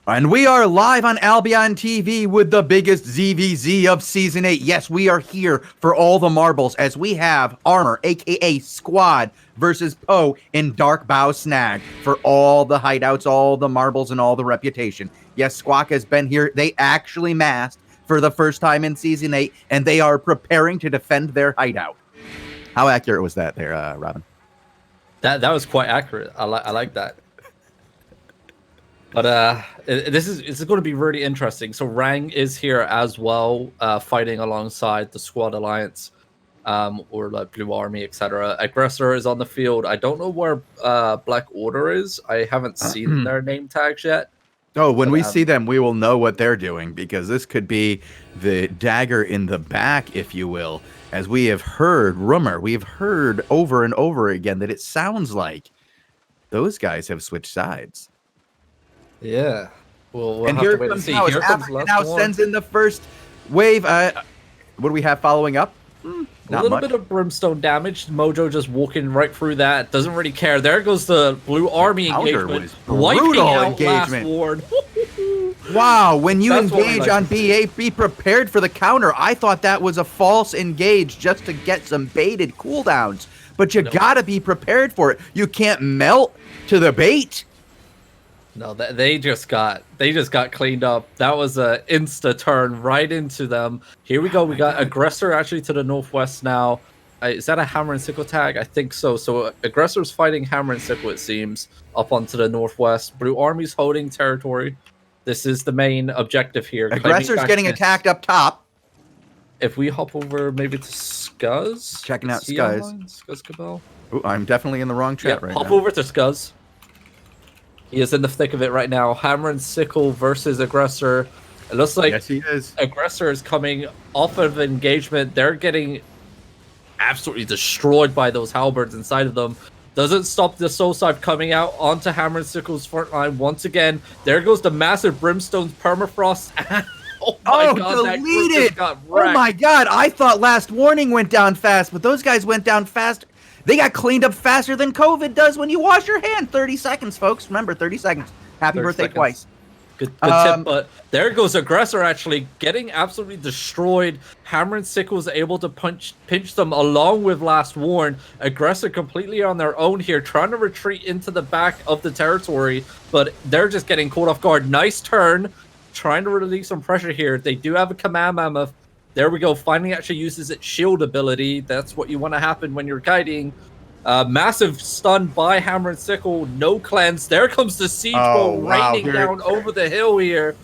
And we are live on Albion TV with the biggest ZVZ of Season 8. Yes, we are here for all the marbles as we have Armor, aka Squad, versus Poe in Dark Bow Snag for all the hideouts, all the marbles, and all the reputation. Yes, Squawk has been here. They actually masked for the first time in Season 8, and they are preparing to defend their hideout. How accurate was that there, Robin? That was quite accurate. I like that. But this is going to be really interesting. So Rang is here as well, fighting alongside the Squad Alliance, or like Blue Army, etc. Aggressor is on the field. I don't know where Black Order is. I haven't seen their name tags yet. Oh, when we see them, we will know what they're doing, because this could be the dagger in the back, if you will, as we have heard we've heard over and over again that it sounds like those guys have switched sides. Yeah. We'll and have here to wait comes and see. Here comes now sends in the first wave. What do we have following up? A little bit of brimstone damage. Mojo just walking right through that. Doesn't really care. There goes the Blue Army engagement. Wiping out Last Ward. Wow, when you engage on B8, be prepared for the counter. I thought that was a false engage just to get some baited cooldowns. But you gotta be prepared for it. You can't melt to the bait. No, they just got cleaned up. That was a insta turn right into them. Here we go. We got Aggressor actually to the northwest now. Is that a Hammer and Sickle tag? I think so. So Aggressor's fighting Hammer and Sickle, it seems, up onto the northwest. Blue Army's holding territory. This is the main objective here. Aggressor's getting attacked up top. If we hop over maybe to Scuzz. Checking out Scuzz. Scuzz Cabal. Ooh, I'm definitely in the wrong chat right now. Hop over to Scuzz. He is in the thick of it right now. Hammer and Sickle versus Aggressor. It looks like yes, he is. Aggressor is coming off of engagement. They're getting absolutely destroyed by those halberds inside of them. Doesn't stop the Soul Scythe coming out onto Hammer and Sickle's front line once again. There goes the massive Brimstone's Permafrost. Oh my god, deleted! Oh my god, I thought Last Warning went down fast, but those guys went down fast. They got cleaned up faster than COVID does when you wash your hand. 30 seconds, folks. Remember, 30 seconds. Happy birthday twice. Good tip, but there goes Aggressor actually getting absolutely destroyed. Hammer and Sickle was able to pinch them along with Last Warn. Aggressor completely on their own here, trying to retreat into the back of the territory, but they're just getting caught off guard. Nice turn, trying to release some pressure here. They do have a Command Mammoth. There we go. Finally actually uses its shield ability. That's what you want to happen when you're kiting. Massive stun by Hammer and Sickle. No cleanse. There comes the Siege Bow raining down over the hill here.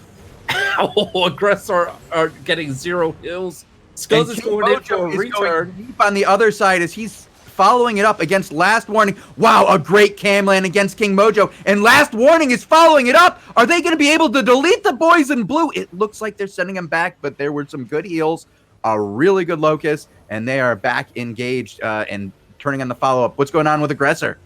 Aggressor are getting 0 heals. Scuzz is going in for a return. Deep on the other side as he's following it up against Last Warning. Wow, a great cam land against King Mojo. And Last Warning is following it up. Are they going to be able to delete the boys in blue? It looks like they're sending them back, but there were some good heals, a really good Locust, and they are back engaged and turning on the follow-up. What's going on with Aggressor?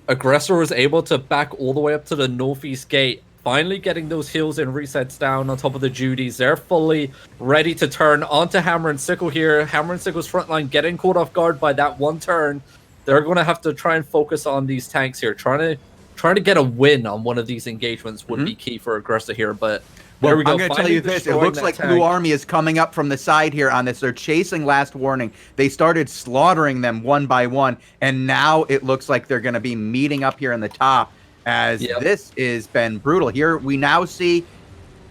Aggressor was able to back all the way up to the northeast gate, finally getting those heals and resets down on top of the Judies. They're fully ready to turn onto Hammer and Sickle here. Hammer and Sickle's front line getting caught off guard by that one turn. They're going to have to try and focus on these tanks here. Trying to get a win on one of these engagements would be key for Aggressor here, but there we go. I'm going to tell you this. It looks like Blue Army is coming up from the side here on this. They're chasing Last Warning. They started slaughtering them one by one, and now it looks like they're going to be meeting up here in the top as this has been brutal. Here we now see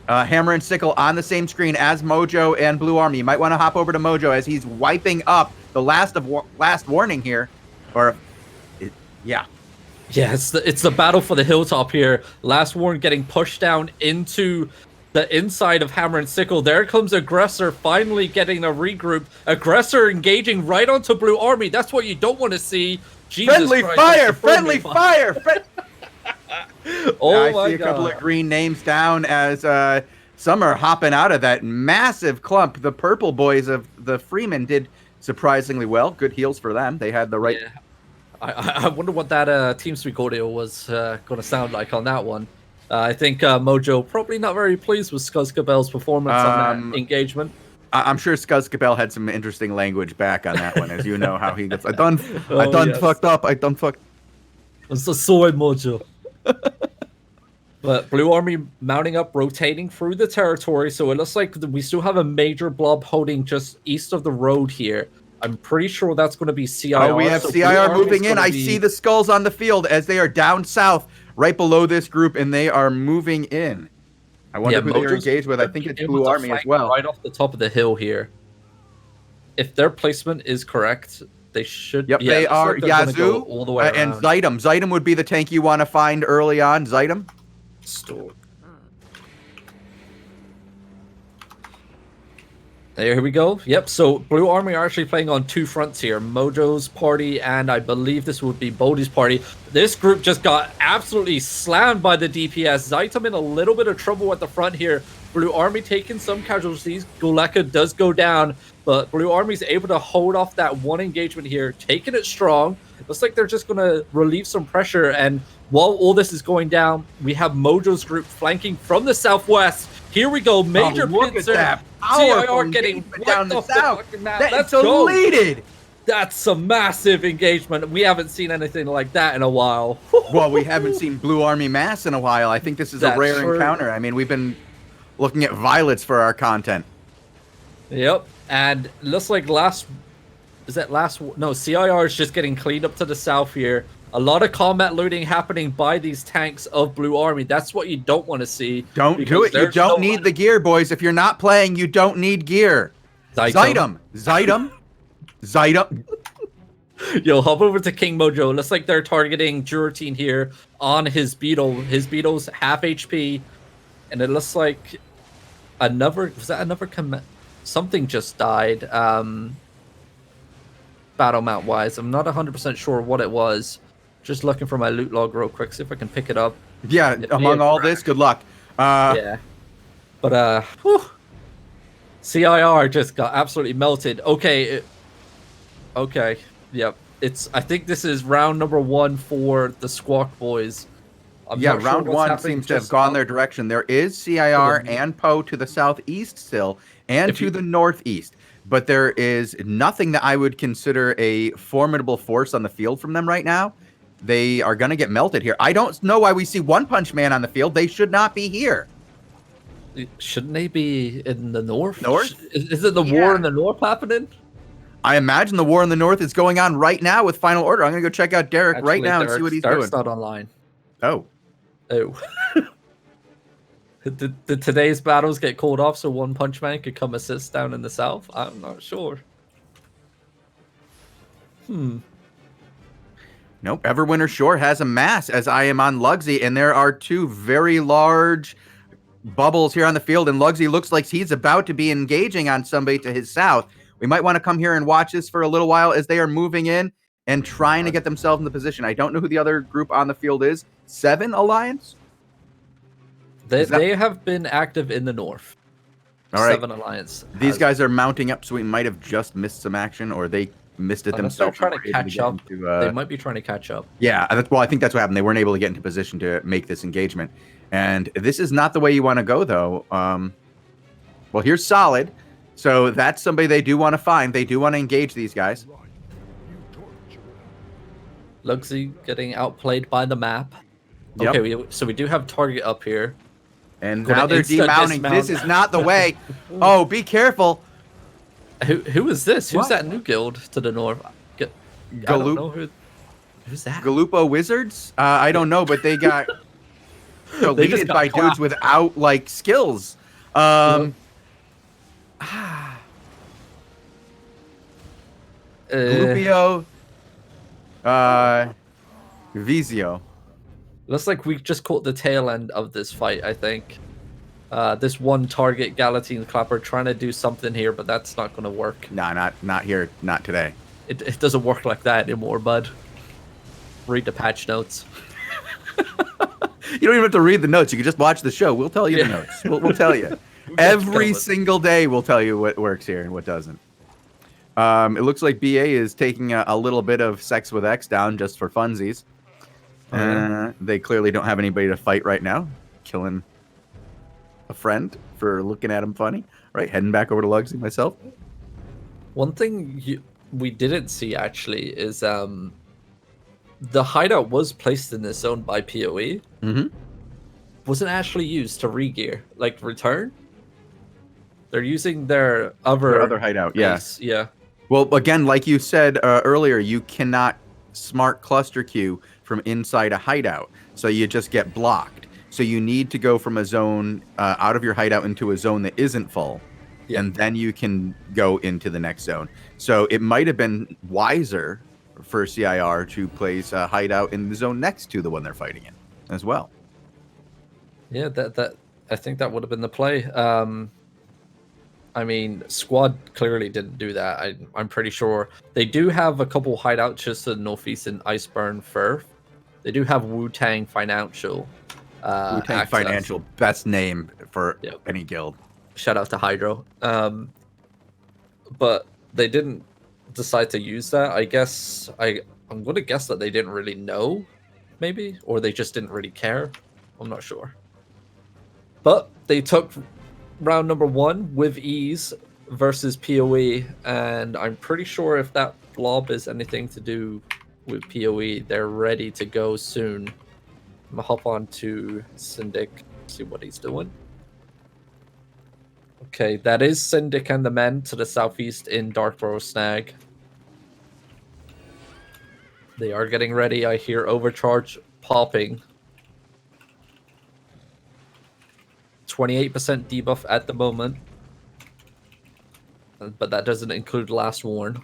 Hammer and Sickle on the same screen as Mojo and Blue Army. You might want to hop over to Mojo as he's wiping up the Last Warning here. Yeah, it's the battle for the hilltop here. Last Warning getting pushed down into the inside of Hammer and Sickle. There comes Aggressor finally getting a regroup. Aggressor engaging right onto Blue Army. That's what you don't want to see. Jesus friendly Christ, fire! Friendly fire! Oh my god. I see a couple of green names down as some are hopping out of that massive clump. The purple boys of the Freeman did surprisingly well. Good heals for them. They had the right... Yeah. I wonder what that TeamSpeak audio was going to sound like on that one. I think Mojo probably not very pleased with Scuzz Cabel's performance on that engagement. I'm sure Scuzz Cabel had some interesting language back on that one, as you know how he gets. I done fucked up. I done fucked. It's the soy Mojo. But Blue Army mounting up, rotating through the territory. So it looks like we still have a major blob holding just east of the road here. I'm pretty sure that's going to be CIR. Oh, we have so CIR moving in. I see the skulls on the field as they are down south, right below this group, and they are moving in. I wonder who they're engaged with. I think it's Blue Army as well. Right off the top of the hill here. If their placement is correct, they should. Yep, they are. Like Yazoo all the way and Zytum. Zytum would be the tank you want to find early on. Zytum. Store. There we go. Yep, so Blue Army are actually playing on two fronts here. Mojo's party and I believe this would be Bodhi's party. This group just got absolutely slammed by the DPS. Zytum in a little bit of trouble at the front here. Blue Army taking some casualties. Guleka does go down, but Blue Army's able to hold off that one engagement here, taking it strong. Looks like they're just going to relieve some pressure, and while all this is going down, we have Mojo's group flanking from the southwest. Here we go, major pincer. CIR getting down the south. That's deleted. That's a massive engagement. We haven't seen anything like that in a while. Well, we haven't seen Blue Army mass in a while. I think this is a rare encounter. I mean, we've been looking at violets for our content. Yep, and looks like CIR is just getting cleaned up to the south here. A lot of combat looting happening by these tanks of Blue Army. That's what you don't want to see. Don't do it. You don't need the gear, boys. If you're not playing, you don't need gear. Zytum. Yo, hop over to King Mojo. Looks like they're targeting Duratine here on his Beetle. His Beetle's half HP. And it looks like something just died. Battle mount wise. I'm not 100% sure what it was. Just looking for my loot log real quick, see if I can pick it up. Yeah, among all this, good luck. Yeah. But, CIR just got absolutely melted. Okay. Okay. Yep. I think this is round number 1 for the Squawk boys. Round 1 seems to have gone their direction. There is CIR and Poe to the southeast still, and to the northeast. But there is nothing that I would consider a formidable force on the field from them right now. They are going to get melted here. I don't know why we see One Punch Man on the field. They should not be here. Shouldn't they be in the north? Is it the war war in the north happening? I imagine the war in the north is going on right now with Final Order. I'm going to go check out Derek right now and see what he's doing. Derek's not online. Oh. Did today's battles get called off so One Punch Man could come assist down in the south? I'm not sure. Nope. Everwinter Shore has a mass as I am on Lugsy, and there are two very large bubbles here on the field, and Lugsy looks like he's about to be engaging on somebody to his south. We might want to come here and watch this for a little while as they are moving in and trying to get themselves in the position. I don't know who the other group on the field is. 7 Alliance? They have been active in the north. All right. 7 Alliance. These guys are mounting up, so we might have just missed some action, or they missed it themselves. They're trying to catch up. They might be trying to catch up. Yeah, I think that's what happened. They weren't able to get into position to make this engagement. And this is not the way you want to go, though. Well, here's Solid. So that's somebody they do want to find. They do want to engage these guys. Lugsy getting outplayed by the map. Yep. Okay, so we do have target up here. And now they're demounting. This is not the way. Oh, be careful. Who is this? Who's that new guild to the north? I don't know who's that? Galupo Wizards? I don't know, but they got deleted by dudes without like skills. Galupio Vizio. Looks like we just caught the tail end of this fight, I think. This one target Galatine Clapper trying to do something here, but that's not going to work. Nah, not here, not today. It doesn't work like that anymore, bud. Read the patch notes. You don't even have to read the notes. You can just watch the show. We'll tell you the notes. We'll tell you. Every single day we'll tell you what works here and what doesn't. It looks like BA is taking a little bit of Sex with X down just for funsies. They clearly don't have anybody to fight right now. Killing a friend for looking at him funny. Right, heading back over to Lugsy myself. One thing we didn't see actually is the hideout was placed in this zone by PoE. wasn't actually used to regear, like return. They're using their other hideout. base. Yeah. Well, again, like you said earlier, you cannot smart cluster queue from inside a hideout, so you just get blocked. So you need to go from a zone out of your hideout into a zone that isn't full, and then you can go into the next zone. So it might have been wiser for CIR to place a hideout in the zone next to the one they're fighting in as well. Yeah, that I think that would have been the play. I mean, Squad clearly didn't do that. I'm pretty sure they do have a couple hideouts just to the northeast in Iceburn Firth. They do have Wu-Tang Financial. Wu-Tang Financial, best name for any guild. Shout out to Hydro. But they didn't decide to use that. I guess I'm going to guess that they didn't really know, maybe, or they just didn't really care. I'm not sure. But they took round number 1 with ease versus PoE, and I'm pretty sure if that blob is anything to do with PoE, they're ready to go soon. I'm gonna hop on to Syndic, see what he's doing. Okay, that is Syndic and the men to the southeast in Darkborough Snag. They are getting ready. I hear Overcharge popping. 28% debuff at the moment, but that doesn't include Last Warn.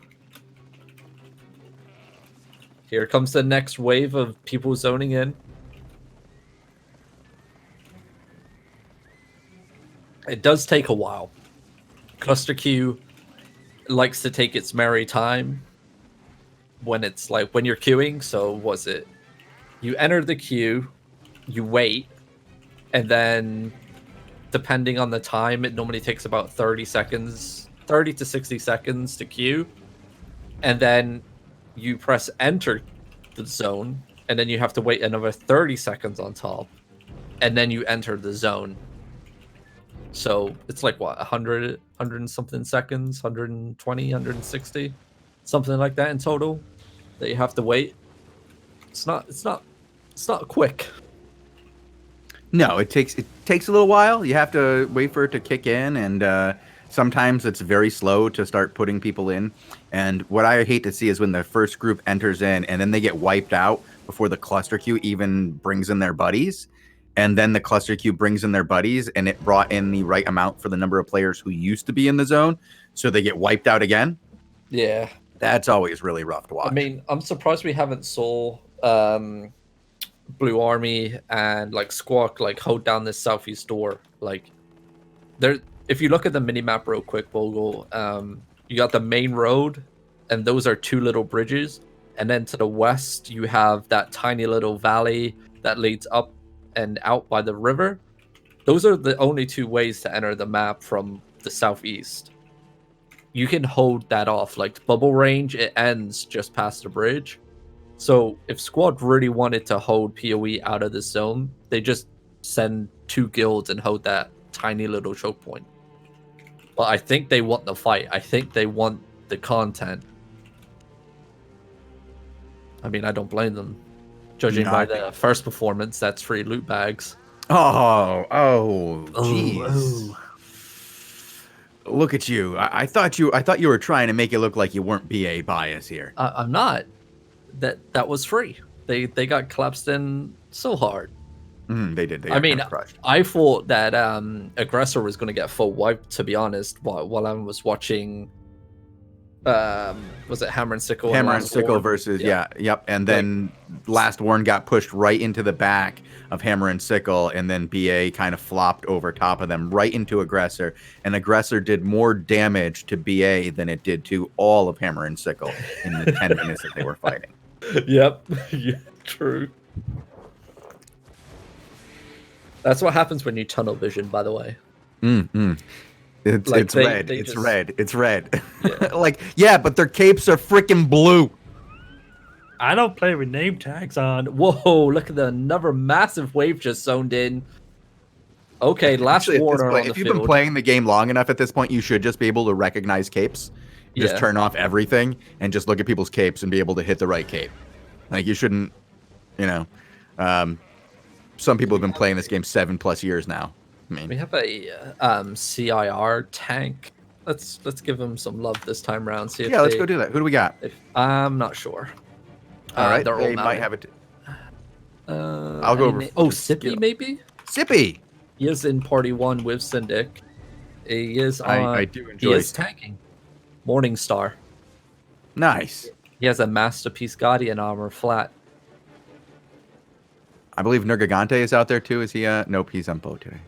Here comes the next wave of people zoning in. It does take a while. Cluster queue likes to take its merry time when it's like when you're queuing. So was it you enter the queue, you wait, and then depending on the time, it normally takes about 30 to 60 seconds to queue. And then you press enter the zone, and then you have to wait another 30 seconds on top. And then you enter the zone. So it's like what, 100 and something seconds, 120, 160, something like that in total that you have to wait. It's not quick. No, it takes a little while. You have to wait for it to kick in, and sometimes it's very slow to start putting people in. And what I hate to see is when the first group enters in, and then they get wiped out before the cluster queue even brings in their buddies. And then the cluster queue brings in their buddies, and it brought in the right amount for the number of players who used to be in the zone, so they get wiped out again. Yeah, that's always really rough to watch. I mean, I'm surprised we haven't saw Blue Army and like Squawk like hold down this southeast door. Like, there, if you look at the mini map real quick, Bogul, you got the main road, and those are 2 little bridges, and then to the west you have that tiny little valley that leads up and out by the river. Those are the only 2 ways to enter the map from the southeast. You can hold that off. Like bubble range, it ends just past the bridge. So if Squad really wanted to hold PoE out of the zone, they just send 2 guilds and hold that tiny little choke point. But I think they want the fight. I think they want the content. I mean, I don't blame them. Judging by the first performance, that's free loot bags. Oh, jeez. Look at you. I thought you were trying to make it look like you weren't BA bias here. I'm not. That was free. They got collapsed in so hard. They did. I mean, I thought that Aggressor was going to get full wiped, to be honest, while I was watching. Was it Hammer and Sickle? Hammer and Sickle versus and then Last Warn got pushed right into the back of Hammer and Sickle, and then BA kind of flopped over top of them right into Aggressor, and Aggressor did more damage to BA than it did to all of Hammer and Sickle in the 10 minutes that they were fighting. Yep, yeah, true. That's what happens when you tunnel vision, by the way. It's red. It's red. It's red. Yeah. But their capes are freaking blue. I don't play with name tags on. Whoa, look at another massive wave just zoned in. Okay, Last Warner on the If you've been playing the game long enough at this point, you should just be able to recognize capes. Just turn off everything and just look at people's capes and be able to hit the right cape. Like, you shouldn't, some people have been playing this game 7+ years now. I mean, We have a CIR tank. Let's give them some love this time around. See if yeah, let's they- go do that. Who do we got? I'm not sure. All right, they're all they might mounted. have it. I'll go over Oh, for Sippy skill. maybe. Sippy. He is in party 1 with Syndic. He is on. I do He enjoy. is tanking. Morningstar. Nice. He has a Masterpiece Guardian armor flat. I believe Nergigante is out there too. Is he? Nope, he's on boat today.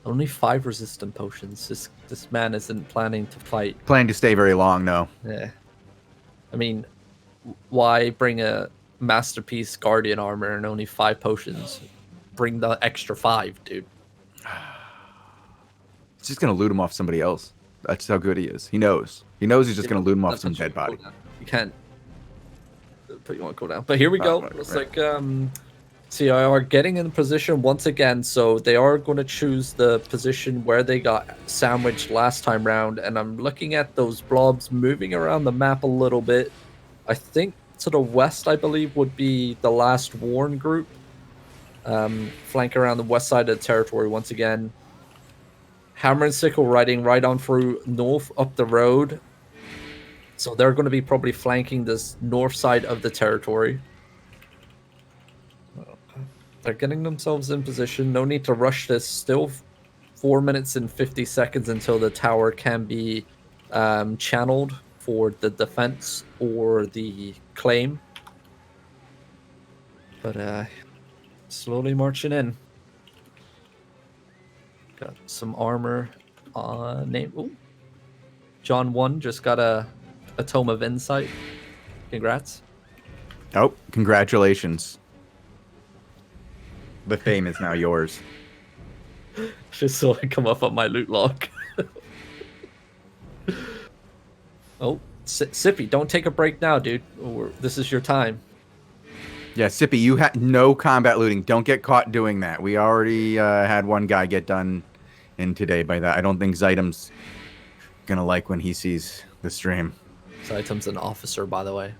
Only 5 resistant potions. This man isn't planning to fight. Planning to stay very long, no. Yeah. I mean, why bring a Masterpiece Guardian armor and only 5 potions? Bring the extra 5, dude. He's just gonna loot him off somebody else. That's how good he is. He knows. He knows he's just gonna loot him off That's some what you dead body. cooldown. You can't put you on cooldown. But here we go. Right, Looks right. like CIR getting in position once again. So they are going to choose the position where they got sandwiched last time round. And I'm looking at those blobs moving around the map a little bit. I think to the west, I believe, would be the last Warren group. Flank around the west side of the territory once again. Hammer and Sickle riding right on through north up the road. So they're going to be probably flanking this north side of the territory. They're getting themselves in position. No need to rush this. Still 4 minutes and 50 seconds until the tower can be channeled for the defense or the claim. But slowly marching in. Got some armor name. Ooh. John 1 just got a Tome of Insight. Congrats. Oh, congratulations. The fame is now yours. Just so I come up on my loot log. Oh, Sippy, don't take a break now, dude. This is your time. Yeah, Sippy, you had no combat looting. Don't get caught doing that. We already had one guy get done in today by that. I don't think Zytem's gonna like when he sees the stream. Zytem's an officer, by the way.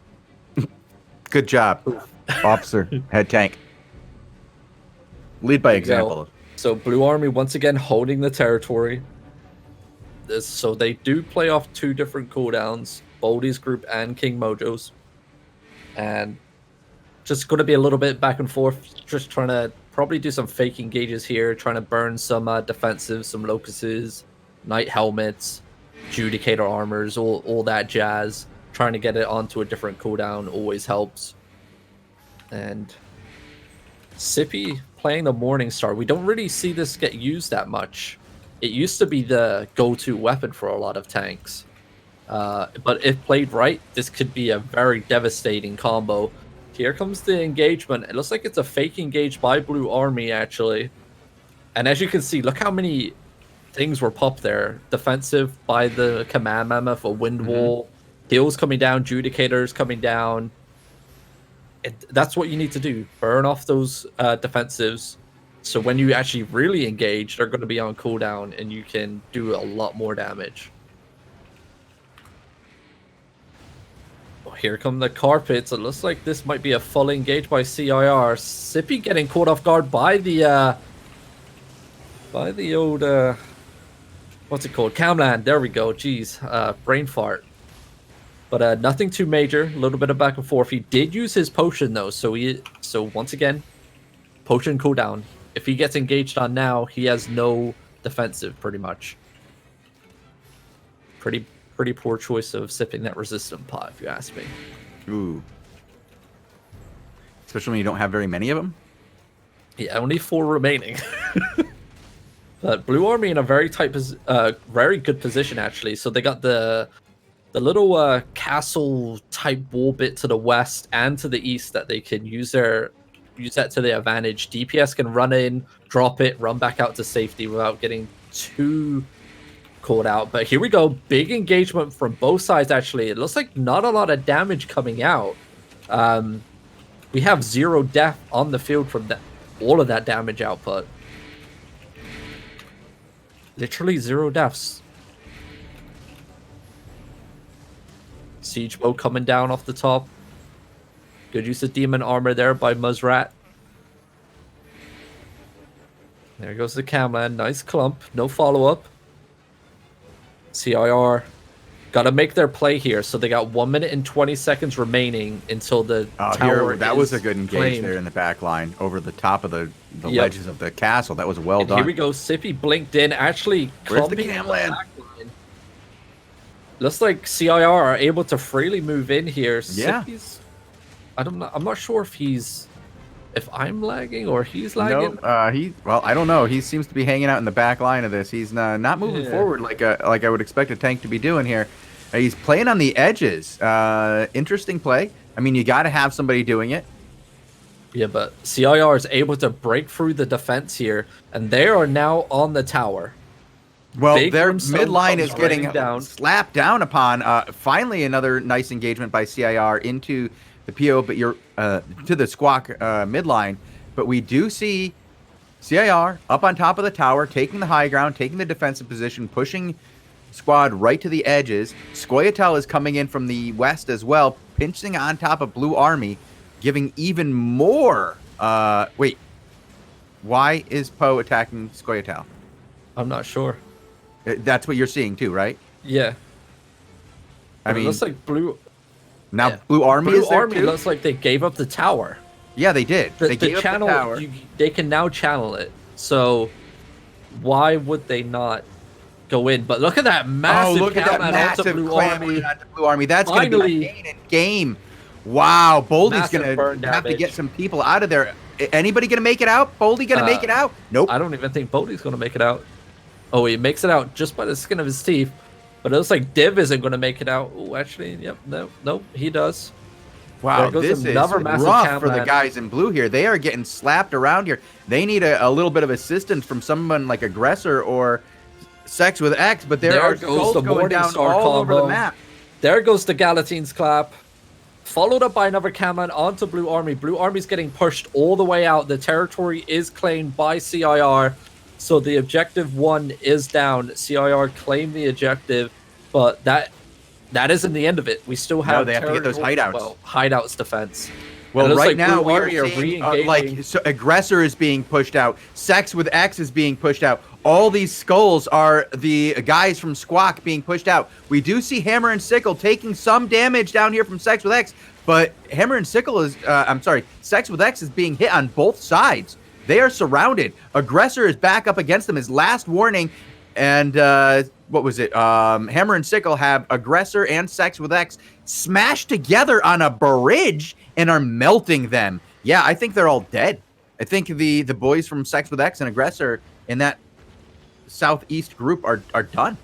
Good job, officer, head tank. Lead by There you example. go. So Blue Army once again holding the territory. So they do play off 2 different cooldowns, Boldy's group and King Mojo's. And just going to be a little bit back and forth, just trying to probably do some fake engages here, trying to burn some defensives, some locusts, knight helmets, judicator armors, all that jazz. Trying to get it onto a different cooldown always helps. And Sippy playing the Morningstar. We don't really see this get used that much. It used to be the go-to weapon for a lot of tanks. But if played right, this could be a very devastating combo. Here comes the engagement. It looks like it's a fake engage by Blue Army, actually. And as you can see, look how many things were popped there. Defensive by the Command Mammoth, a Wind Wall, heals coming down, Judicators coming down. That's what you need to do. Burn off those defensives. So when you actually really engage, they're going to be on cooldown and you can do a lot more damage. Oh, here come the carpets. It looks like this might be a full engage by CIR. Sippy getting caught off guard by the old what's it called? Camland. There we go. Jeez, brain fart. But nothing too major. A little bit of back and forth. He did use his potion though, so once again, potion cooldown. If he gets engaged on now, he has no defensive pretty much. Pretty poor choice of sipping that resistant pot, if you ask me. Ooh. Especially when you don't have very many of them. Yeah, only 4 remaining. But Blue Army in a very very good position actually. So they got the little castle type wall bit to the west and to the east that they can use that to their advantage. DPS can run in, drop it, run back out to safety without getting too caught out. But here we go, big engagement from both sides actually. It looks like not a lot of damage coming out. We have 0 death on the field from all of that damage output. Literally 0 deaths. Siege bow coming down off the top. Good use of demon armor there by Muzzrat. There goes the Camland. Nice clump. No follow-up. CIR got to make their play here. So they got 1 minute and 20 seconds remaining until the tower that is was a good engage claimed. there in the back line over the top of the ledges of the castle. That was well done. Here we go. Sippy blinked in. Actually, where's the clumping in Camland? back line. Looks like CIR are able to freely move in here. Yeah. Sippy's, I'm not sure if I'm lagging or he's lagging. No, well, I don't know. He seems to be hanging out in the back line of this. He's not moving forward like I would expect a tank to be doing here. He's playing on the edges. Interesting play. I mean, you got to have somebody doing it. Yeah, but CIR is able to break through the defense here, and they are now on the tower. Well, Big their Crimson mid line is comes getting raining down. slapped down upon. Finally, another nice engagement by CIR into the PO, but you're to the Squawk mid line. But we do see CIR up on top of the tower, taking the high ground, taking the defensive position, pushing Squad right to the edges. Scoia'tael is coming in from the west as well, pinching on top of Blue Army, giving even more. Wait, why is Poe attacking Scoia'tael? I'm not sure. That's what you're seeing too, right? Yeah. I mean, it looks like Blue Army is there too? looks like they gave up the tower. Yeah, they did. They gave up channel, the tower. They can now channel it. So why would they not go in? But look at that massive look at that clam massive onto Blue clam Army. onto Blue Army. That's going to be a gain in game. Wow, Boldy's Massive going burn to have to damage. get some people out of there. Anybody going to make it out? Boldy going to make it out? Nope. I don't even think Bodie's going to make it out. Oh, he makes it out just by the skin of his teeth. But it looks like Div isn't going to make it out. Oh, actually, yep, no, he does. Wow, There goes this is another massive rough for the Camland. guys in blue here. They are getting slapped around here. They need a little bit of assistance from someone like Aggressor or Sex with X, but there are goes skulls the going down Morningstar all over the combo. map. There goes the Galatine's clap. Followed up by another Camland onto Blue Army. Blue Army's getting pushed all the way out. The territory is claimed by CIR. So the objective 1 is down. CIR claimed the objective, but that isn't the end of it. We still have they have to get those hideouts. Well, hideouts defense. Well, And it looks right like now Blue we are Army seeing re-engaging. so Aggressor is being pushed out. Sex with X is being pushed out. All these skulls are the guys from Squawk being pushed out. We do see Hammer and Sickle taking some damage down here from Sex with X, but Hammer and Sickle is, Sex with X is being hit on both sides. They are surrounded. Aggressor is back up against them. His last warning, and what was it? Hammer and Sickle have Aggressor and Sex with X smashed together on a bridge and are melting them. Yeah, I think they're all dead. I think the boys from Sex with X and Aggressor in that southeast group are done.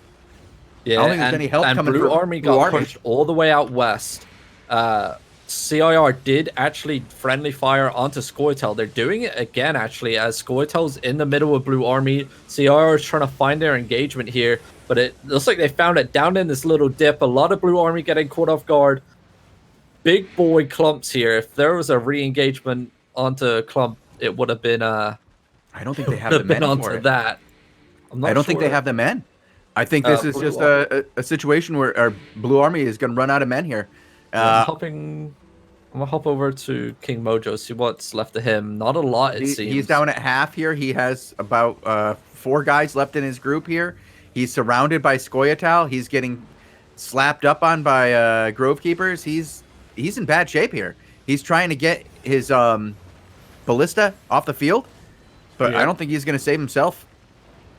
Yeah, I don't think there's any help and coming Blue from Army Blue got Army. pushed all the way out west. CIR did actually friendly fire onto Scoia'tael. They're doing it again, actually, as Scoia'tael's in the middle of Blue Army. CIR is trying to find their engagement here, but it looks like they found it down in this little dip. A lot of Blue Army getting caught off guard. Big boy clumps here. If there was a re-engagement onto clump, it would have been I don't think they have the men onto for it. that. I don't think they have the men. I think this is just a situation where our Blue Army is going to run out of men here. I'm gonna hop over to King Mojo, see what's left of him. Not a lot, it seems. He's down at half here. He has about 4 guys left in his group here. He's surrounded by Scoia'tael. He's getting slapped up on by Grove Keepers. He's in bad shape here. He's trying to get his ballista off the field, but I don't think he's going to save himself.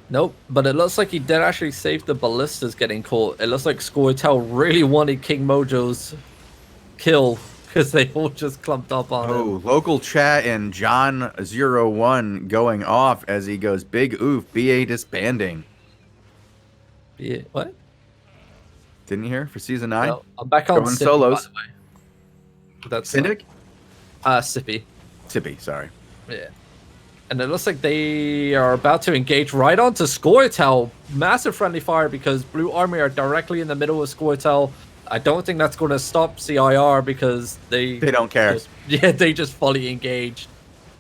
Nope, but it looks like he did actually save the ballistas getting caught. It looks like Scoia'tael really wanted King Mojo's kill because they all just clumped up on him. Local chat and John01 going off as he goes, big oof, BA disbanding. Yeah, what? Didn't you hear for season 9? No, I'm back on Going Sippy, solos. by the way. That's Syndic? Sippy. Sippy, sorry. Yeah. And it looks like they are about to engage right onto Scoia'tael. Massive friendly fire because Blue Army are directly in the middle of Scoia'tael. I don't think that's going to stop CIR because they don't care. They just fully engaged.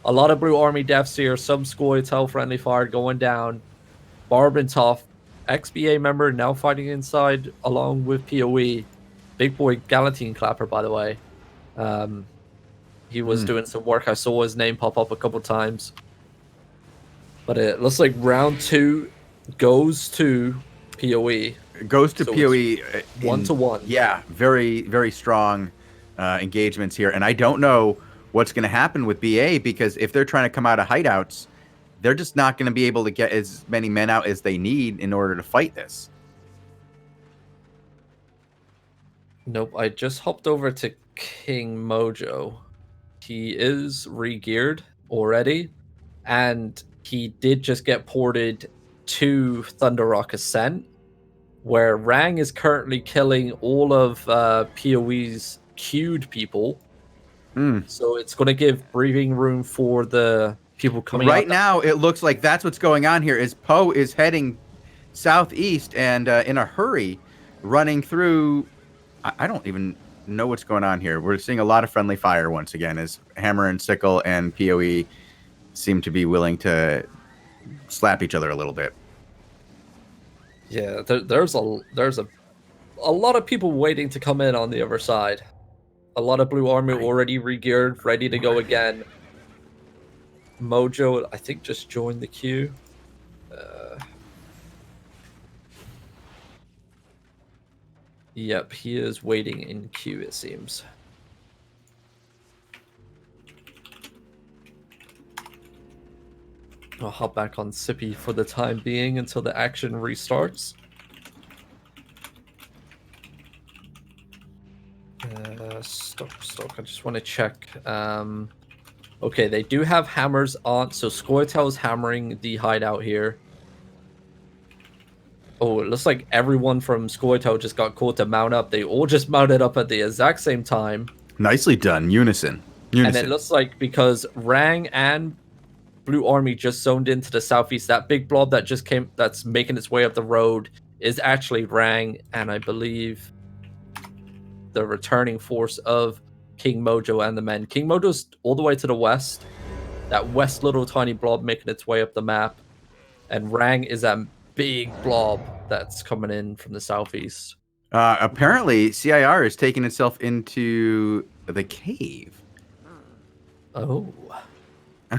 A lot of Blue Army deaths here. Some Scoia'tael friendly fire going down. Barb and Tough, XBA member now fighting inside along with PoE. Big boy Galantine Clapper, by the way. He was doing some work. I saw his name pop up a couple times. But it looks like round 2 goes to PoE. Goes to So PoE. 1-1. Yeah, very, very strong engagements here. And I don't know what's going to happen with BA, because if they're trying to come out of hideouts, they're just not going to be able to get as many men out as they need in order to fight this. Nope, I just hopped over to King Mojo. He is re-geared already, and he did just get ported to Thunder Rock Ascent, where Rang is currently killing all of PoE's queued people. So it's going to give breathing room for the people coming right out. Now, it looks like that's what's going on here. Is Poe is heading southeast and in a hurry, running through. I don't even know what's going on here. We're seeing a lot of friendly fire once again, as Hammer and Sickle and PoE seem to be willing to slap each other a little bit. Yeah, there's a lot of people waiting to come in on the other side. A lot of blue army already re-geared, ready to go again. Mojo, I think, just joined the queue. Yep, he is waiting in queue, it seems. I'll hop back on Sippy for the time being until the action restarts. Stock. I just want to check. Okay, they do have hammers on, so Scoia'tael's hammering the hideout here. Oh, it looks like everyone from Scoia'tael just got caught to mount up. They all just mounted up at the exact same time. Nicely done, unison. And it looks like because Rang and Blue Army just zoned into the southeast, that big blob that just came, that's making its way up the road, is actually Rang, and I believe the returning force of King Mojo and the men. King Mojo's all the way to the west, that west little tiny blob making its way up the map, and Rang is that big blob that's coming in from the southeast. Apparently, CIR is taking itself into the cave. Oh.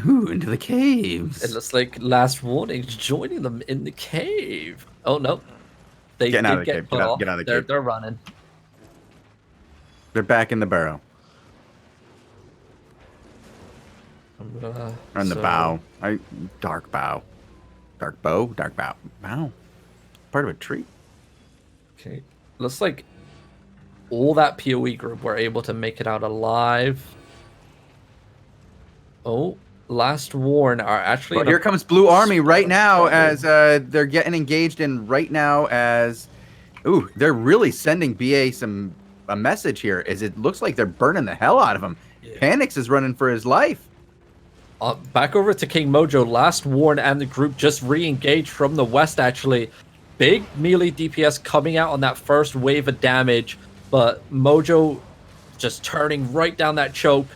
Ooh, into the caves. It looks like Last Warning joining them in the cave. Oh, no. They Get out did of the cave. Get out of the cave. They're running. They're back in the barrow. On the bow. Dark bow. Dark bow? Dark bow. Bow. Part of a tree. Okay. Looks like all that PoE group were able to make it out alive. Oh, Last Warn are actually... Well, here comes Blue Army right now as they're getting engaged in right now as... Ooh, they're really sending BA a message here, as it looks like they're burning the hell out of him. Yeah. Panix is running for his life. Back over to King Mojo. Last Warn and the group just re-engaged from the west, actually. Big melee DPS coming out on that first wave of damage, but Mojo just turning right down that choke.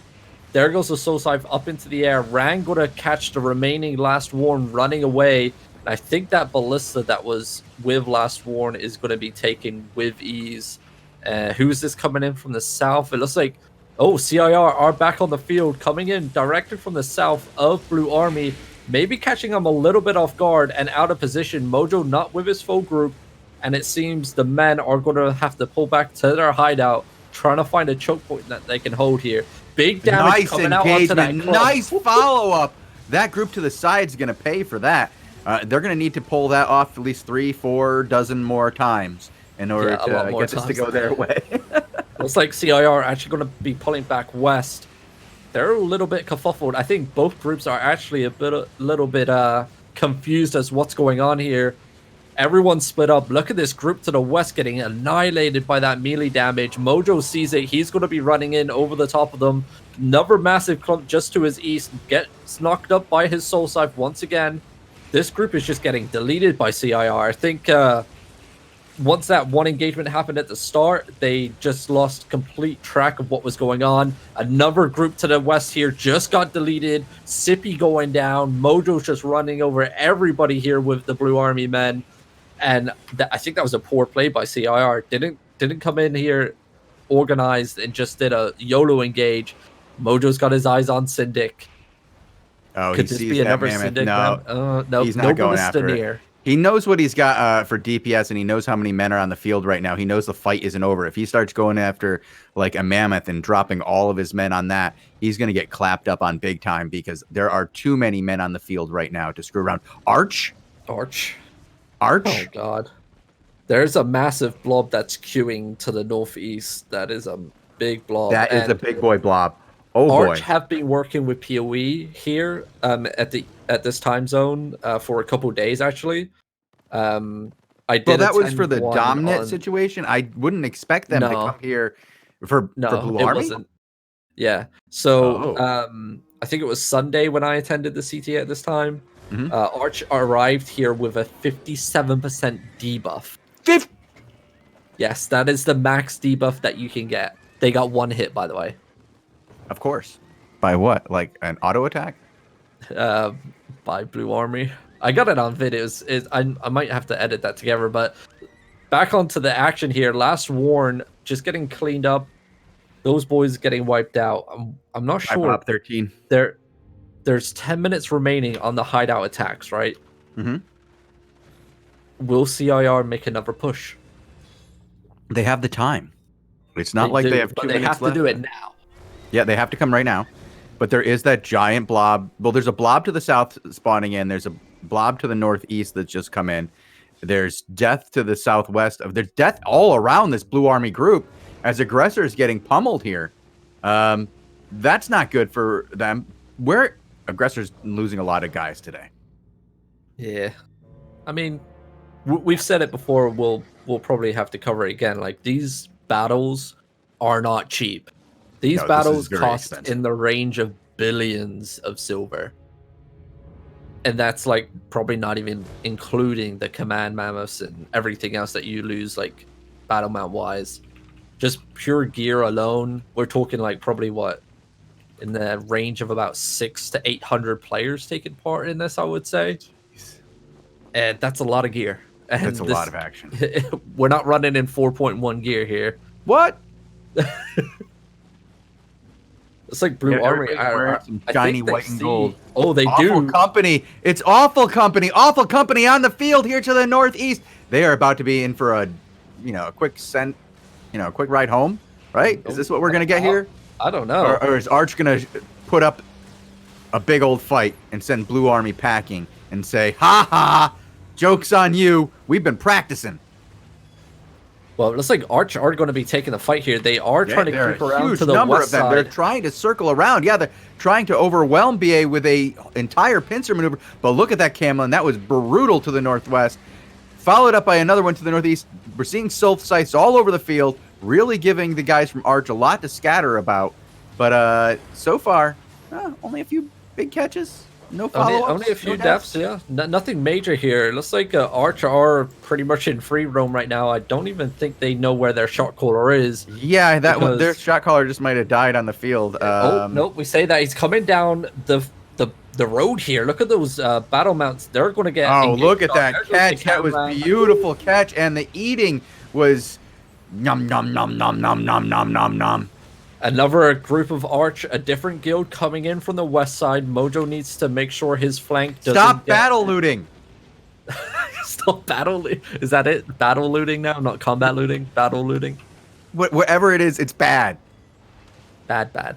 There goes the Soul Scythe up into the air. Rang gonna catch the remaining Last Warn running away. And I think that Ballista that was with Last Warn is gonna be taken with ease. Who's this coming in from the south? It looks like, oh, CIR are back on the field, coming in directly from the south of Blue Army. Maybe catching them a little bit off guard and out of position. Mojo not with his full group. And it seems the men are gonna have to pull back to their hideout, trying to find a choke point that they can hold here. Big damage nice coming engagement. out onto that club. Nice follow-up. That group to the side is going to pay for that. They're going to need to pull that off at least 3-4 dozen more times in order to get this to go their way. Looks like CIR are actually going to be pulling back west. They're a little bit kerfuffled. I think both groups are actually a little bit confused as what's going on here. Everyone's split up. Look at this group to the west getting annihilated by that melee damage. Mojo sees it. He's going to be running in over the top of them. Another massive clump just to his east. Gets knocked up by his Soul Scythe once again. This group is just getting deleted by CIR. I think once that one engagement happened at the start, they just lost complete track of what was going on. Another group to the west here just got deleted. Sippy going down. Mojo's just running over everybody here with the Blue Army men. And I think that was a poor play by CIR. Didn't come in here organized and just did a YOLO engage. Mojo's got his eyes on Syndic. Oh, Could he this sees be that another mammoth. Syndig? No, he's not going after it. near. He knows what he's got for DPS, and he knows how many men are on the field right now. He knows the fight isn't over. If he starts going after like a mammoth and dropping all of his men on that, he's going to get clapped up on big time because there are too many men on the field right now to screw around. Arch? Oh, God. There's a massive blob that's queuing to the northeast. That is a big blob. That is a big boy blob. Oh, Arch boy. have been working with PoE here at this time zone for a couple days, actually. That was for the dominant situation. I wouldn't expect them to come here for Blue Army. Wasn't. Yeah. So I think it was Sunday when I attended the CTA at this time. Arch arrived here with a 57% debuff. Yes, that is the max debuff that you can get. They got one hit, by the way. Of course. By what? Like an auto attack? By Blue Army. I got it on video. I might have to edit that together, but back onto the action here. Last Warn just getting cleaned up. Those boys getting wiped out. I'm not sure. Up 13. There's 10 minutes remaining on the hideout attacks, right? Will CIR make another push? They have the time. It's not like they have 2 minutes left. They have to do it now. Yeah, they have to come right now. But there is that giant blob. Well, there's a blob to the south spawning in. There's a blob to the northeast that's just come in. There's death to the southwest. There's death all around this Blue Army group as aggressors getting pummeled here. That's not good for them. Aggressors losing a lot of guys today. Yeah. I mean, we've said it before. We'll probably have to cover it again. Like, these battles are not cheap. These battles cost expensive. In the range of billions of silver. And that's like probably not even including the command mammoths and everything else that you lose, like battle mount wise. Just pure gear alone, we're talking like probably what, in the range of about 600 to 800 players taking part in this, I would say. Jeez. And that's a lot of gear. And that's a lot of action. We're not running in 4.1 gear here. What? It's like Blue Army. Some shiny white and gold. Oh, they awful do. Company. It's awful company. Awful company on the field here to the northeast. They are about to be in for a quick ride home, right? Is this what we're gonna get here? I don't know. Or is Arch gonna put up a big old fight and send Blue Army packing and say, "Ha ha, joke's on you. We've been practicing." Well, it looks like Arch are going to be taking the fight here. They are trying to creep around to the west side. They're trying to circle around. Yeah, they're trying to overwhelm BA with a entire pincer maneuver. But look at that camel, and that was brutal to the northwest. Followed up by another one to the northeast. We're seeing Sylph sites all over the field, really giving the guys from Arch a lot to scatter about. But so far, only a few big catches. No follow-ups. Only a few deaths, yeah. Nothing major here. It looks like Arch are pretty much in free roam right now. I don't even think they know where their shot caller is. Yeah, their shot caller just might have died on the field. Nope, we say that. He's coming down the road here. Look at those battle mounts. They're going to get... Oh, look at that catch. That was beautiful catch. And the eating was... Nom, nom, nom, nom, nom, nom, nom, nom, nom. Another group of Arch, a different guild coming in from the west side. Mojo needs to make sure his flank doesn't Stop battle looting. Stop battle looting. Is that it? Battle looting now? Not combat looting? Battle looting? Whatever it is, it's bad. Bad. So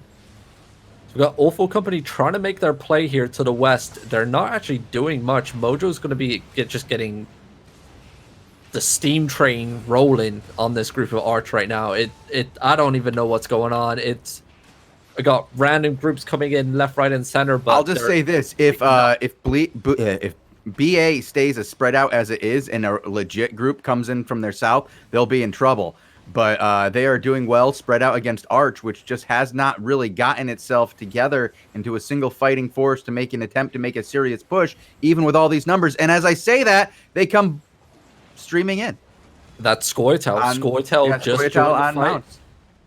we've got Awful Company trying to make their play here to the west. They're not actually doing much. Mojo's going to be just getting the steam train rolling on this group of Arch right now. I don't even know what's going on. I got random groups coming in left, right, and center. But I'll just say this: if BA stays as spread out as it is, and a legit group comes in from their south, they'll be in trouble. But they are doing well spread out against Arch, which just has not really gotten itself together into a single fighting force to make an attempt to make a serious push, even with all these numbers. And as I say that, they come streaming in. That's Scoia'tael. Scoia'tael just joined the fight.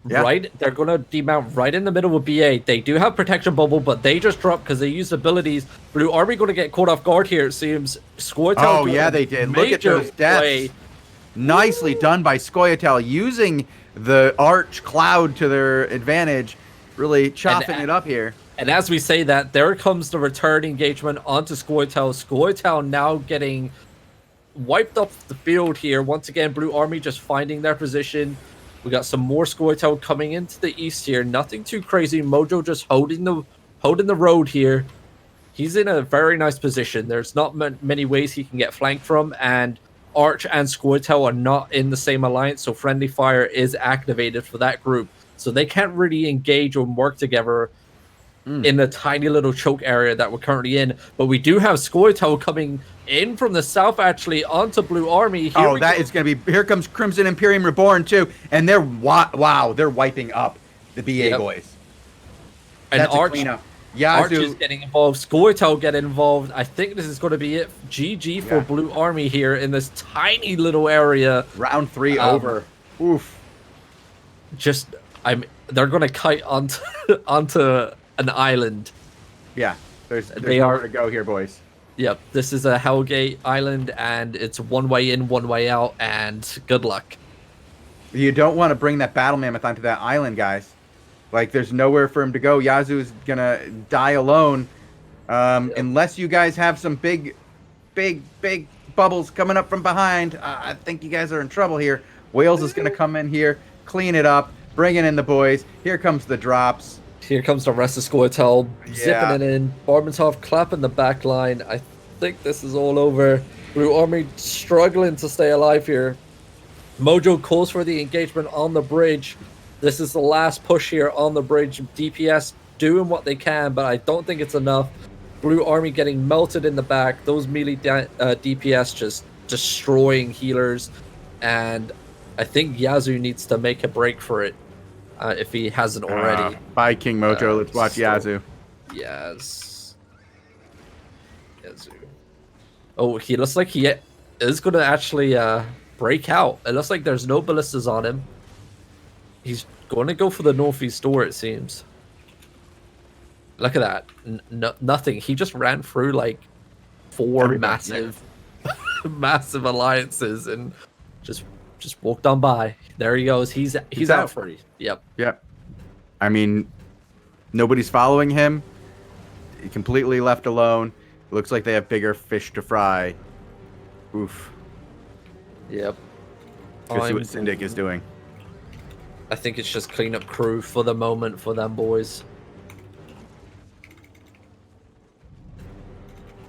Yeah. Right, they're gonna demount right in the middle of BA. They do have protection bubble, but they just dropped because they used abilities. Blue Army gonna get caught off guard here. It seems. Scoia'tael. Oh yeah, they did. Look at those deaths. Nicely done by Scoia'tael, using the Arch cloud to their advantage, really chopping it up here. And as we say that, there comes the return engagement onto Scoia'tael. Scoia'tael now getting wiped off the field here. Once again, Blue Army just finding their position. We got some more Scoia'tael coming into the east here. Nothing too crazy. Mojo just holding the road here. He's in a very nice position. There's not many ways he can get flanked from, and Arch and Scoia'tael are not in the same alliance, so friendly fire is activated for that group. So they can't really engage or work together in the tiny little choke area that we're currently in. But we do have Scoia'tael coming in from the south, actually, onto Blue Army. Here comes Crimson Imperium Reborn, too. And they're, wow, they're wiping up the BA boys. And That's Arch, Arch is getting involved. Scoia'tael getting involved. I think this is going to be it. GG for Blue Army here in this tiny little area. Round 3 over. Oof. They're going to kite onto an island. Yeah, there's nowhere to go here, boys. Yep, this is a Hellgate island, and it's one way in, one way out, and good luck. You don't want to bring that battle mammoth onto that island, guys. Like, there's nowhere for him to go. Yazoo's gonna die alone, unless you guys have some big bubbles coming up from behind. I think you guys are in trouble here. Wales is gonna come in here, clean it up, bringing in the boys. Here comes the drops. Here comes the rest of Scoia'tael, zipping it in. Barbentov clapping the back line. I think this is all over. Blue Army struggling to stay alive here. Mojo calls for the engagement on the bridge. This is the last push here on the bridge. DPS doing what they can, but I don't think it's enough. Blue Army getting melted in the back. Those melee DPS just destroying healers. And I think Yazoo needs to make a break for it. If he hasn't already. Bye, King Mojo. Let's watch Yazoo. Yes. Yazoo. Oh, he looks like he is going to actually break out. It looks like there's no ballistas on him. He's going to go for the northeast door, it seems. Look at that. Nothing. He just ran through like 4 massive alliances and just walked on by. There he goes. He's out free. Yep. I mean, nobody's following him. He completely left alone. Looks like they have bigger fish to fry. Oof. Yep. Let's see what Syndic is doing. I think it's just cleanup crew for the moment for them boys.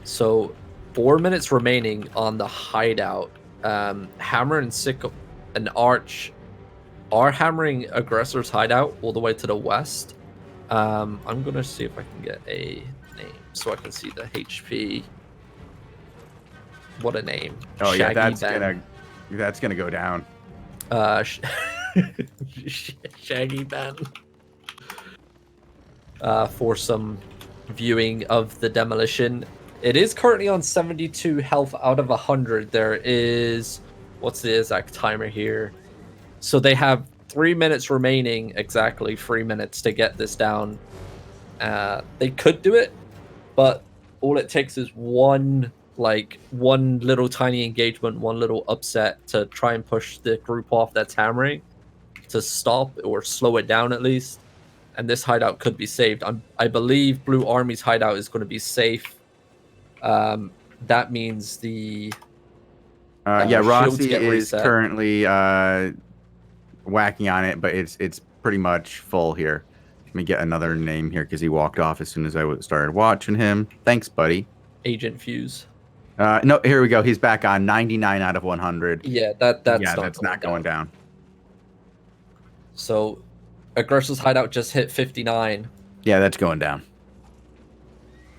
So 4 minutes remaining on the hideout. Hammer and Sickle and Arch are hammering Aggressor's hideout all the way to the west. I'm gonna see if I can get a name so I can see the HP. What a name! Oh Shaggy that's gonna go down. Shaggy Ben. For some viewing of the demolition. It is currently on 72 health out of 100. There is, what's the exact timer here? So they have 3 minutes remaining, exactly 3 minutes to get this down. They could do it, but all it takes is one little tiny engagement, one little upset to try and push the group off that's hammering to stop or slow it down at least. And this hideout could be saved. I believe Blue Army's hideout is going to be safe. That means the Rossi is currently whacking on it, but it's pretty much full here. Let me get another name here because he walked off as soon as I started watching him. Thanks, buddy. Agent Fuse. No, here we go. He's back on 99 out of 100. Yeah, that's not going down. So, Aggressor's hideout just hit 59. Yeah, that's going down.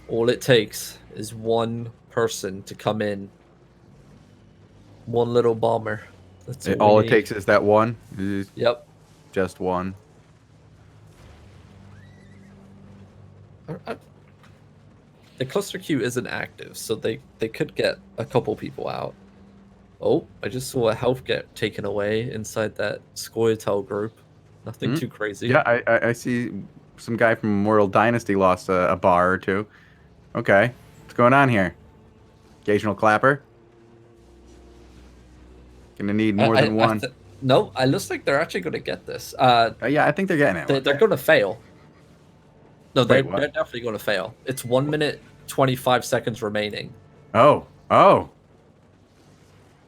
All it takes is one person to come in. One little bomber. That's all it takes is that one? Yep. Just one. The cluster queue isn't active, so they could get a couple people out. Oh, I just saw a health get taken away inside that Scoia'tael group. Nothing too crazy. Yeah, I see some guy from Memorial Dynasty lost a bar or two. Okay. What's going on here? Occasional clapper? Gonna need more than one. No, it looks like they're actually going to get this. Yeah, I think they're getting it. They're going to fail. No, they're what? definitely going to fail. It's 1 minute 25 seconds remaining. Oh.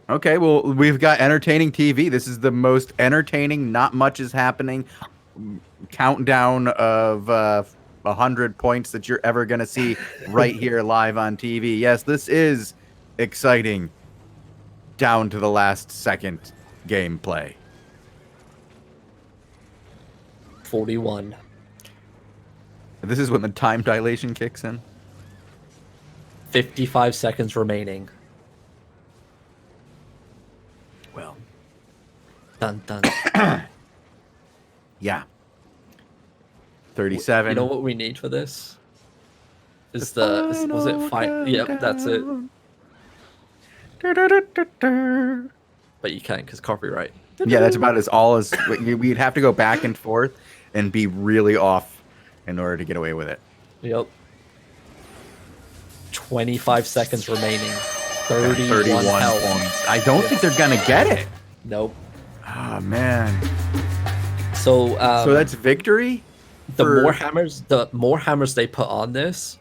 Okay, well, we've got entertaining TV. This is the most entertaining, not much is happening countdown of 100 points that you're ever going to see right here live on TV. Yes, this is exciting down to the last second gameplay. 41. This is when the time dilation kicks in. 55 seconds remaining. Well, Dun dun. yeah. 37. You know what we need for this? Was it fine? Yep, that's it. But you can't because copyright. Yeah, that's about all as we'd have to go back and forth and be really off in order to get away with it. Yep. 25 seconds remaining. 31 health. points. I don't think they're gonna get it. Nope. Oh man. So that's victory. the more hammers they put on this,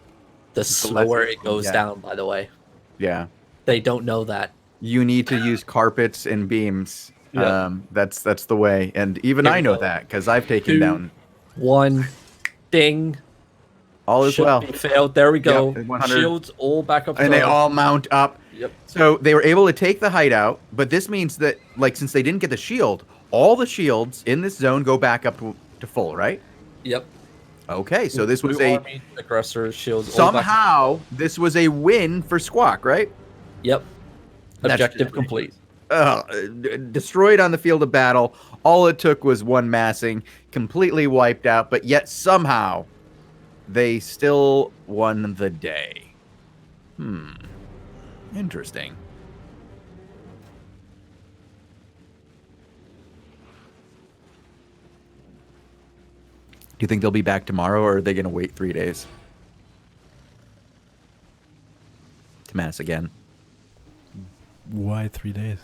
the slower it goes down. By the way, Yeah. they don't know that. You need to use carpets and beams. Yeah. That's the way, and even Here I we know go. that because I've taken 2, down 1, ding. all as Should well, be failed. There we go. Yep, 100. Shields all back up. and they all mount up. Yep. So they were able to take the hideout, but this means that, like, since they didn't get the shield, all the shields in this zone go back up to full, right? Yep. Okay, so this was Blue army, aggressor shields. all back- somehow this was a win for Squawk, right? Yep. That's Objective just complete. Destroyed on the field of battle. All it took was one massing, completely wiped out, but yet somehow they still won the day. Interesting. Do you think they'll be back tomorrow, or are they going to wait 3 days to mass again? Why 3 days?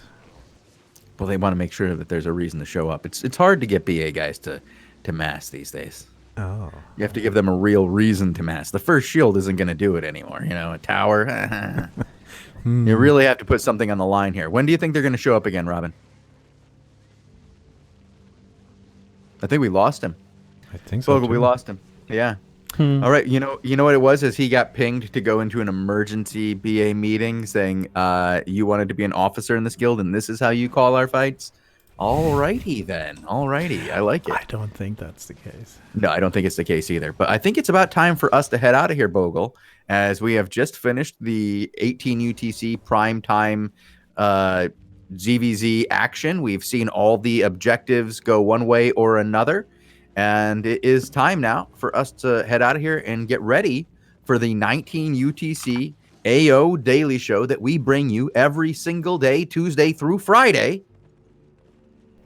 Well, they want to make sure that there's a reason to show up. It's hard to get BA guys to mass these days. Oh. You have to give them a real reason to mass. The first shield isn't going to do it anymore. You know, a tower. You really have to put something on the line here. When do you think they're going to show up again, Robin? I think we lost him. I think so. Bogul, we too. lost him. Yeah. All right. You know what it was? Is he got pinged to go into an emergency BA meeting saying you wanted to be an officer in this guild and this is how you call our fights? All righty then. All righty. I like it. I don't think that's the case. No, I don't think it's the case either. But I think it's about time for us to head out of here, Bogul, as we have just finished the 18 UTC Primetime ZVZ action. We've seen all the objectives go one way or another. And it is time now for us to head out of here and get ready for the 19 UTC AO Daily Show that we bring you every single day, Tuesday through Friday.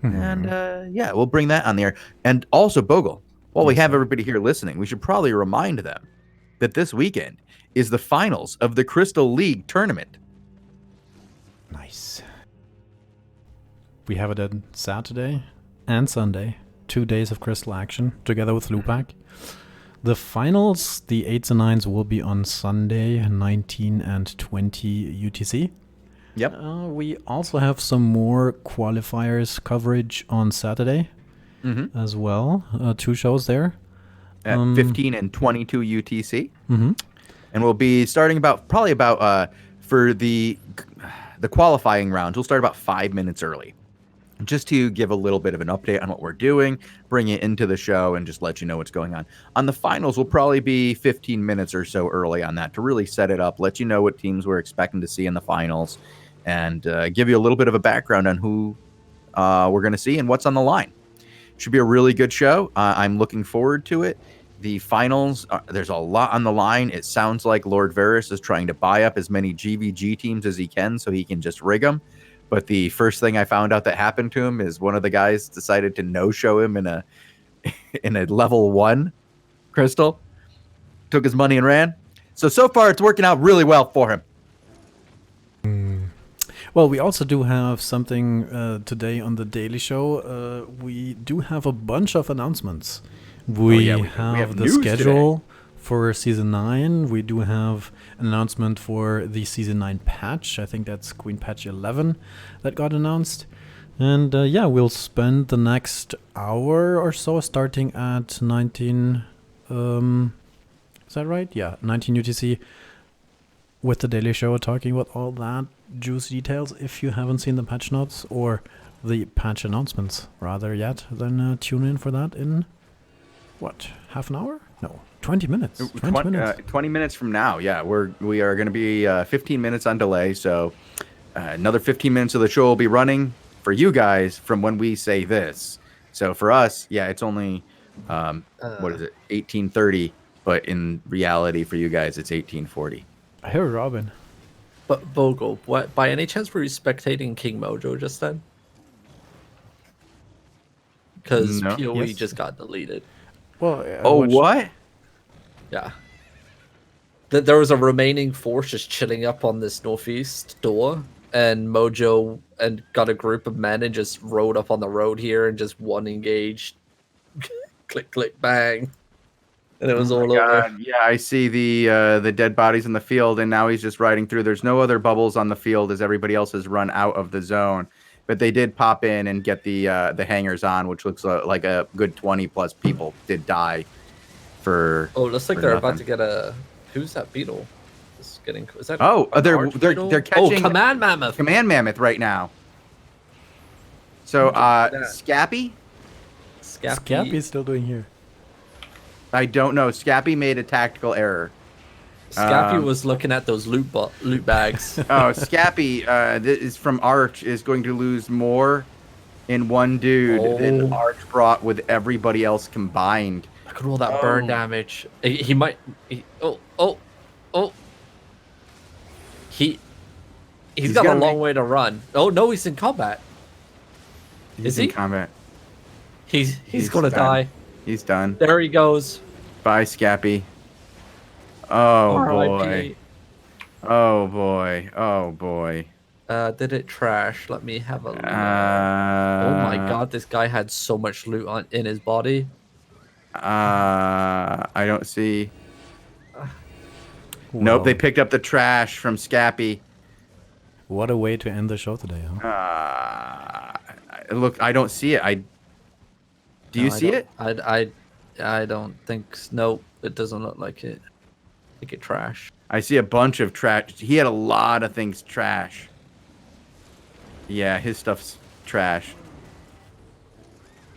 And yeah, we'll bring that on the air. And also, Bogul, while we have everybody here listening, we should probably remind them that this weekend is the finals of the Crystal League tournament. Nice. We have it on Saturday and Sunday. 2 days of Crystal action together with Lupac. The finals, the 8s and 9s, will be on Sunday, 19 and 20 UTC. Yep. We also have some more qualifiers coverage on Saturday as well. 2 shows there. At 15 and 22 UTC. Mm-hmm. And we'll be starting probably about for the qualifying rounds, we'll start about 5 minutes early. Just to give a little bit of an update on what we're doing, bring it into the show, and just let you know what's going on. On the finals, we'll probably be 15 minutes or so early on that to really set it up, let you know what teams we're expecting to see in the finals, and give you a little bit of a background on who we're going to see and what's on the line. Should be a really good show. I'm looking forward to it. The finals, there's a lot on the line. It sounds like Lord Varus is trying to buy up as many GVG teams as he can so he can just rig them. But the first thing I found out that happened to him is one of the guys decided to no-show him in a level 1 crystal. Took his money and ran. So far it's working out really well for him. Well, we also do have something today on the Daily Show. We do have a bunch of announcements. We yeah, we have the news schedule for Season 9. We do have an announcement for the Season 9 patch. I think that's Queen Patch 11 that got announced. And yeah, we'll spend the next hour or so starting at 19... is that right? Yeah, 19 UTC with the Daily Show talking about all that juicy details. If you haven't seen the patch notes or the patch announcements rather yet, then tune in for that in, what, half an hour? No, 20 minutes. 20 minutes. 20 minutes from now, yeah. We are going to be 15 minutes on delay, so another 15 minutes of the show will be running for you guys from when we say this. So for us, yeah, it's only, what is it, 18:30, but in reality for you guys, it's 18:40. I hear Robin. But Bogul, what? By any chance were you spectating King Mojo just then? Because No. PoE Yes. just got deleted. Well, What? Yeah. There was a remaining force just chilling up on this northeast door, and Mojo and got a group of men and just rode up on the road here and just one engaged. Click, click, bang. And it was all over. God, yeah, I see the dead bodies in the field, and now he's just riding through. There's no other bubbles on the field as everybody else has run out of the zone. But they did pop in and get the hangers on, which looks like a good 20 plus people did die for. Oh, looks like for they're nothing. about to get a. Who's that beetle? Is that? Oh, an they're archbeetle? catching Oh, command mammoth. command mammoth right now. So that? Scappy, Scappy's still doing here. I don't know. Scappy made a tactical error. Scappy was looking at those loot bags. Oh, Scappy, this is from Arch, is going to lose more in one dude than Oh. Arch brought with everybody else combined. Look at all that burn Oh. damage. He might. Oh. He's got a gonna long make- way to run. Oh no, he's in combat. He's Is in he? combat. He's He's gonna done. die. He's done. There he goes. Bye, Scappy. Oh boy. R.I.P. Oh boy. Oh boy. Did it trash? Let me have a look. Oh Oh my god, this guy had so much loot in his body. I don't see. Nope, they picked up the trash from Scappy. What a way to end the show today, huh? Look, I don't see it. Do you No, see it? I don't think. Nope, it doesn't look like it. I think it trash. I see a bunch of trash. He had a lot of things trash. Yeah, his stuff's trash.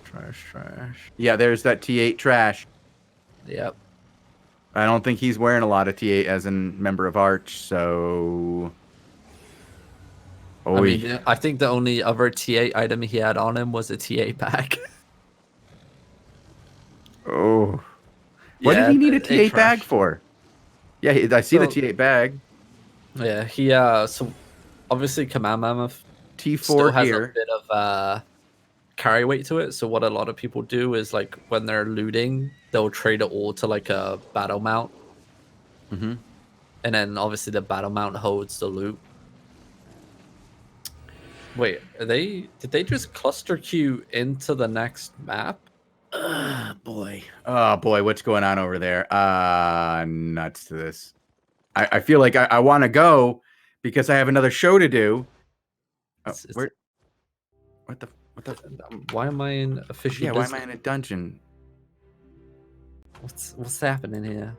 Trash. Yeah, there's that T8 trash. Yep. I don't think he's wearing a lot of T8 as a member of Arch, so... I mean, I think the only other T8 item he had on him was a T8 bag. Oh. What Yeah, did he need a it T8 bag trashed. for? Yeah, I see the So- T8 bag. Yeah, he so obviously Command Mammoth still T4 has here. a bit of carry weight to it. So what a lot of people do is like when they're looting, they'll trade it all to like a battle mount, Mm-hmm. and then obviously the battle mount holds the loot. Wait, did they just cluster queue into the next map? Boy. Oh, boy, what's going on over there? Nuts to this. I feel like I want to go because I have another show to do. Oh, It's- what the... Why am I in official? Yeah, why am business? I in a dungeon? What's happening here?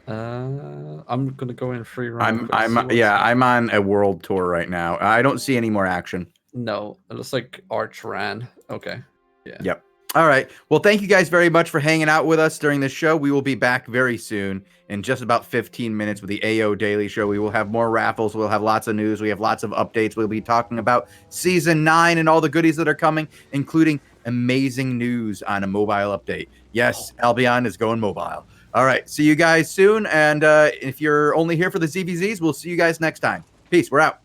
I'm gonna go in free run. I'm on a world tour right now. I don't see any more action. No, it looks like Arch ran. Okay. Yeah. Yep. All right. Well, thank you guys very much for hanging out with us during this show. We will be back very soon in just about 15 minutes with the AO Daily Show. We will have more raffles. We'll have lots of news. We have lots of updates. We'll be talking about Season 9 and all the goodies that are coming, including amazing news on a mobile update. Yes, Albion is going mobile. All right. See you guys soon. And if you're only here for the ZVZs, we'll see you guys next time. Peace. We're out.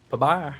Bye bye.